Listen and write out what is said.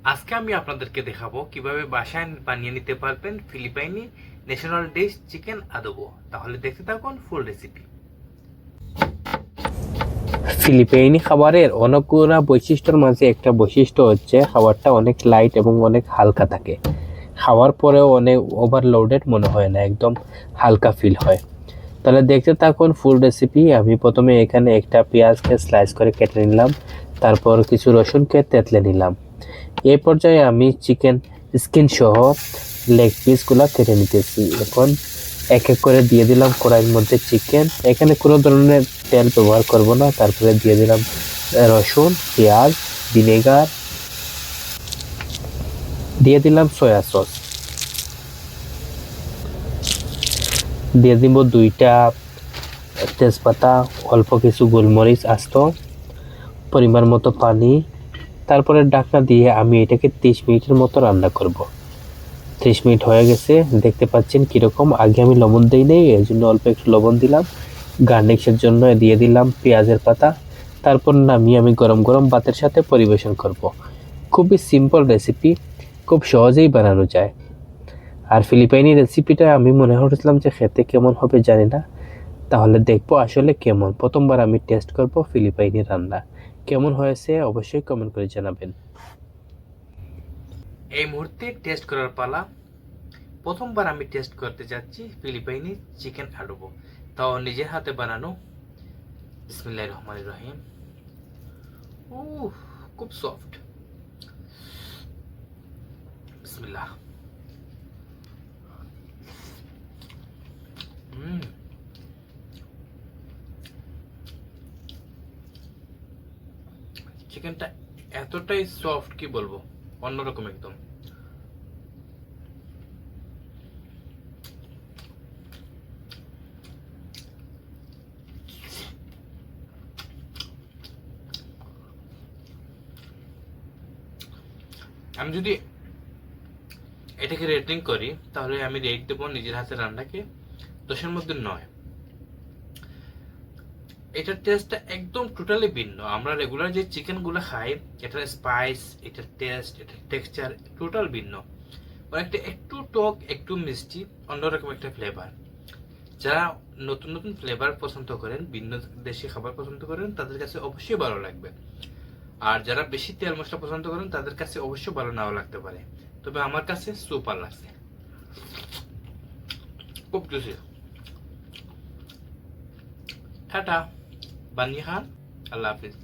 আজকে আমি আপনাদেরকে দেখাবো কিভাবে বাসায় বানিয়ে নিতে পারবেন ফিলিপাইনি ন্যাশনাল ডিশ চিকেন আদোবো। তাহলে দেখতে থাকুন ফুল রেসিপি। ফিলিপাইনি খাবারের অনেকগুলো বৈশিষ্ট্যের মাঝে একটা বৈশিষ্ট্য হচ্ছে খাবারটা অনেক লাইট এবং অনেক হালকা থাকে। খাওয়ার পরেও অনেক ওভারলোডেড মনে হয় না, একদম হালকা ফিল হয়। তাহলে দেখতে থাকুন ফুল রেসিপি। আমি প্রথমে এখানে একটা পেঁয়াজকে স্লাইস করে কেটে নিলাম, তারপর কিছু রসুনকে তেঁতলে নিলাম। এই পর্যায়ে আমি চিকেন স্কিন সহ লেগ পিসগুলো কেটে নিতেছি। এখন এক এক করে দিয়ে দিলাম কড়াইয়ের মধ্যে চিকেন। এখানে কোনো ধরনের তেল ব্যবহার করব না। তারপরে দিয়ে দিলাম রসুন, পেঁয়াজ, ভিনেগার, দিয়ে দিলাম সয়া সস, দিয়ে দিব 2টা তেজপাতা, অল্প কিছু গোলমরিচ আস্ত, পরিমাণ মতো পানি। তারপরে ঢাকনা দিয়ে আমি এটাকে 30 মিনিটের মতো রান্না করব। 30 মিনিট হয়ে গেছে, দেখতে পাচ্ছেন কিরকম। আগে আমি লবণ দিই নাই, এর জন্য অল্প একটু লবণ দিলাম। গার্নিশের জন্য দিয়ে দিলাম পেঁয়াজের পাতা। তারপর নামিয়ে আমি গরম গরম ভাতের সাথে পরিবেশন করব। খুবই সিম্পল রেসিপি, খুব সহজেই বানানো যায়। আর ফিলিপাইনি রেসিপিটা আমি মনে করেছিলাম যে খেতে কেমন হবে জানি না, তাহলে দেখবো আসলে কেমন। প্রথমবার আমি টেস্ট করব ফিলিপাইনি রান্না। কেমন হয়েছে অবশ্যই কমেন্ট করে জানাবেন। এই মুহূর্তে টেস্ট করার পালা। প্রথমবার আমি টেস্ট করতে যাচ্ছি ফিলিপাইনি চিকেন আদোবো, তাও নিজের হাতে বানানো। বিসমিল্লাহির রহমানির রহিম। খুব সফট। বিসমিল্লাহ। চিকেনটা এতটাই সফট, কি বলবো, অন্যরকম একদম। আমি যদি এটাকে রেটিং করি তাহলে আমি রেট দেবো নিজের হাতে রান্নাকে 10-এর মধ্যে 9। এটার টেস্টটা একদম টোটালি ভিন্ন। আমরা রেগুলার যে চিকেন গুলো খাই, এটার স্পাইস, এটার টেস্ট, এটার টেক্সচার টোটাল ভিন্ন। একটা একটু টক, একটু মিষ্টি, অন্যরকম একটা ফ্লেভার। যারা নতুন নতুন ফ্লেভার পছন্দ করেন, ভিন্ন দেশি খাবার পছন্দ করেন, তাদের কাছে অবশ্যই ভালো লাগবে। আর যারা বেশি তেল মশলা পছন্দ করেন, তাদের কাছে অবশ্যই ভালো নাও লাগতে পারে। তবে আমার কাছে সুপার লাগছে, খুব জুসি। টাটা, বানিয়ে খান। আল্লাহ হাফিজ।